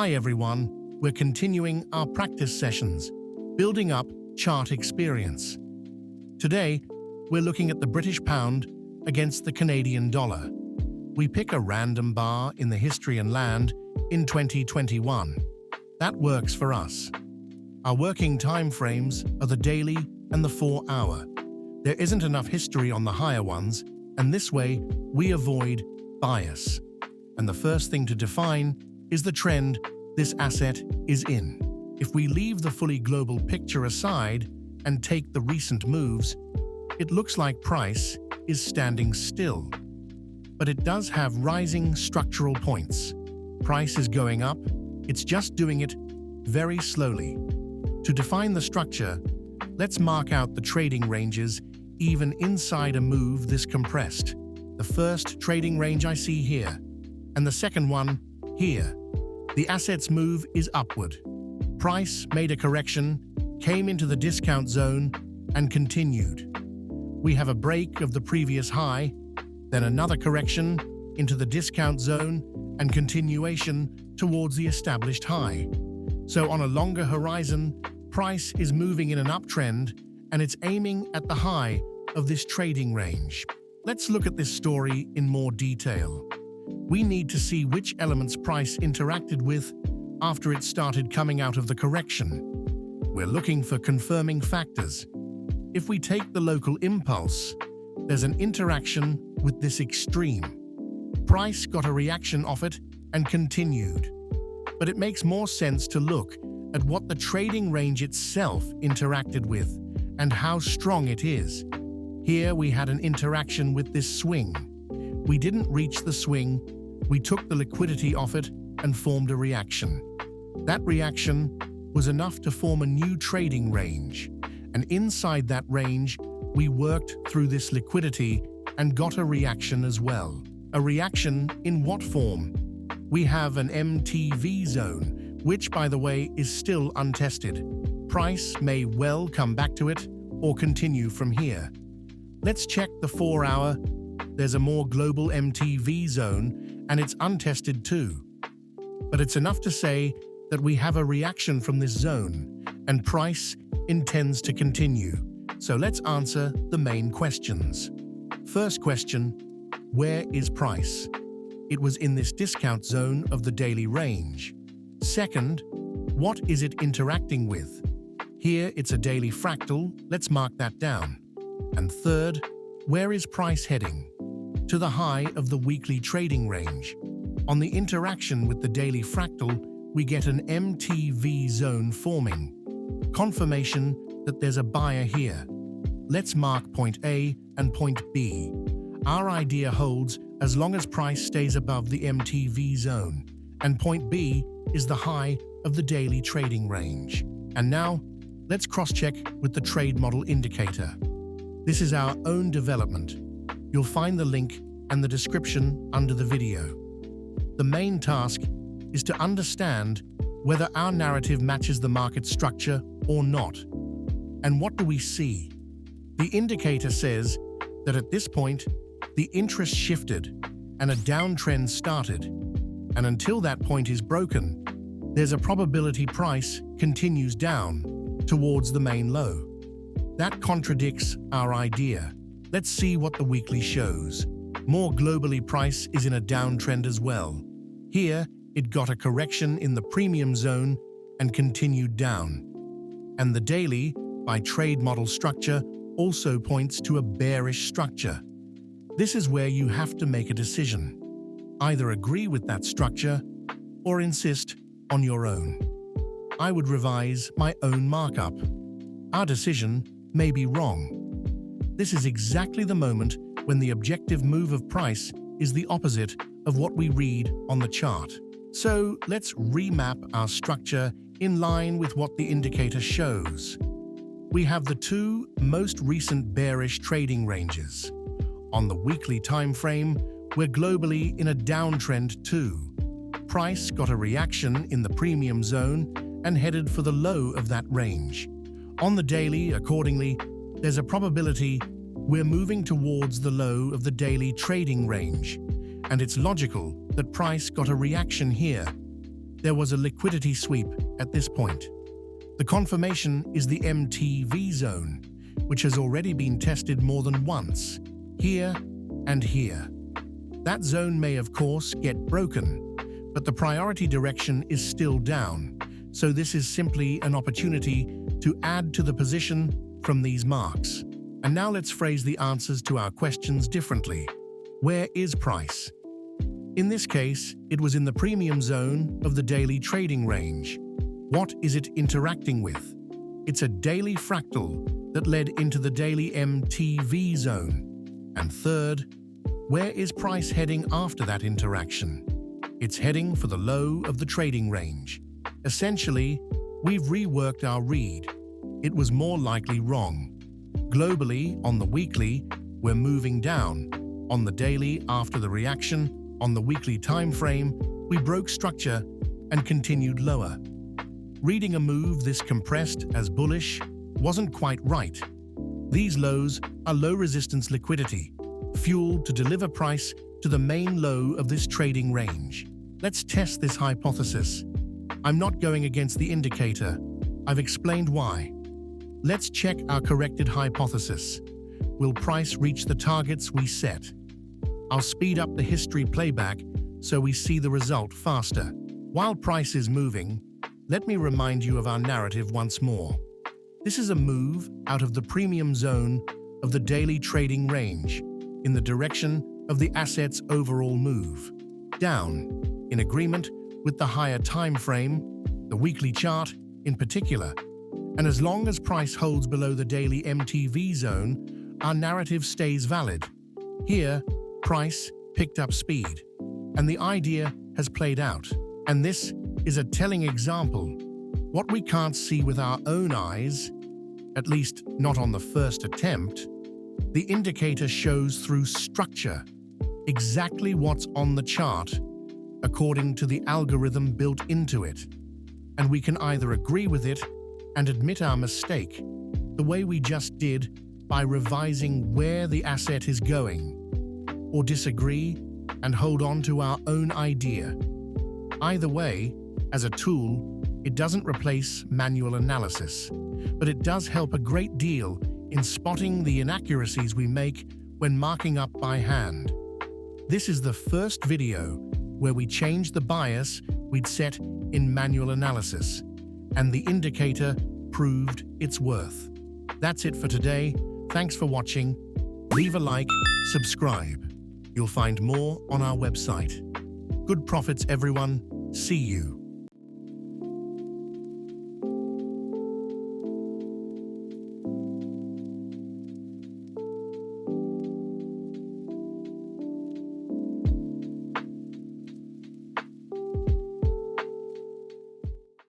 Hi everyone, we're continuing our practice sessions, building up chart experience. Today, we're looking at the British pound against the Canadian dollar. We pick a random bar in the history and land in 2021. That works for us. Our working time frames are the daily and the 4-hour. There isn't enough history on the higher ones, and this way we avoid bias. And the first thing to define is the trend this asset is in. If we leave the fully global picture aside and take the recent moves, it looks like price is standing still. But it does have rising structural points. Price is going up, it's just doing it very slowly. To define the structure, let's mark out the trading ranges even inside a move this compressed. The first trading range I see here, and the second one here. The asset's move is upward. Price made a correction, came into the discount zone, and continued. We have a break of the previous high, then another correction into the discount zone, and continuation towards the established high. So on a longer horizon, price is moving in an uptrend, and it's aiming at the high of this trading range. Let's look at this story in more detail. We need to see which elements price interacted with after it started coming out of the correction. We're looking for confirming factors. If we take the local impulse, there's an interaction with this extreme. Price got a reaction off it and continued. But it makes more sense to look at what the trading range itself interacted with and how strong it is. Here we had an interaction with this swing. We didn't reach the swing, we took the liquidity off it and formed a reaction. That reaction was enough to form a new trading range, and inside that range, we worked through this liquidity and got a reaction as well. A reaction in what form? We have an MTV zone, which by the way is still untested. Price may well come back to it or continue from here. Let's check the 4-hour. There's a more global MTV zone, and it's untested too. But it's enough to say that we have a reaction from this zone, and price intends to continue. So let's answer the main questions. First question, where is price? It was in this discount zone of the daily range. Second, what is it interacting with? Here it's a daily fractal, let's mark that down. And third, where is price heading? To the high of the weekly trading range. On the interaction with the daily fractal, we get an MTV zone forming. Confirmation that there's a buyer here. Let's mark point A and point B. Our idea holds as long as price stays above the MTV zone, and point B is the high of the daily trading range. And now, let's cross-check with the trade model indicator. This is our own development. You'll find the link and the description under the video. The main task is to understand whether our narrative matches the market structure or not. And what do we see? The indicator says that at this point, the interest shifted and a downtrend started. And until that point is broken, there's a probability price continues down towards the main low. That contradicts our idea. Let's see what the weekly shows. More globally, price is in a downtrend as well. Here, it got a correction in the premium zone and continued down. And the daily, by trade model structure, also points to a bearish structure. This is where you have to make a decision. Either agree with that structure or insist on your own. I would revise my own markup. Our decision may be wrong. This is exactly the moment when the objective move of price is the opposite of what we read on the chart. So let's remap our structure in line with what the indicator shows. We have the two most recent bearish trading ranges. On the weekly time frame, we're globally in a downtrend too. Price got a reaction in the premium zone and headed for the low of that range. On the daily, accordingly, there's a probability we're moving towards the low of the daily trading range, and it's logical that price got a reaction here. there was a liquidity sweep at this point. The confirmation is the MTV zone, which has already been tested more than once, here and here. That zone may of course get broken, but the priority direction is still down, so this is simply an opportunity to add to the position from these marks. And now let's phrase the answers to our questions differently. Where is price? In this case, it was in the premium zone of the daily trading range. What is it interacting with? It's a daily fractal that led into the daily MTV zone. And third, where is price heading after that interaction? It's heading for the low of the trading range. Essentially, we've reworked our read. It was more likely wrong. Globally, on the weekly, we're moving down. On the daily, after the reaction, on the weekly time frame, we broke structure and continued lower. Reading a move this compressed as bullish wasn't quite right. These lows are low resistance liquidity, fueled to deliver price to the main low of this trading range. Let's test this hypothesis. I'm not going against the indicator. I've explained why. Let's check our corrected hypothesis. Will price reach the targets we set? I'll speed up the history playback so we see the result faster. While price is moving, let me remind you of our narrative once more. This is a move out of the premium zone of the daily trading range in the direction of the asset's overall move, down, in agreement with the higher time frame, the weekly chart in particular. And as long as price holds below the daily MTV zone, our narrative stays valid. Here, price picked up speed, and the idea has played out. And this is a telling example. What we can't see with our own eyes, at least not on the first attempt, the indicator shows through structure exactly what's on the chart according to the algorithm built into it. And we can either agree with it and admit our mistake, the way we just did by revising where the asset is going, or disagree and hold on to our own idea. Either way, as a tool, it doesn't replace manual analysis, but it does help a great deal in spotting the inaccuracies we make when marking up by hand. This is the first video where we changed the bias we'd set in manual analysis, and the indicator proved its worth. That's it for today. Thanks for watching. Leave a like, subscribe. You'll find more on our website. Good profits, everyone. See you.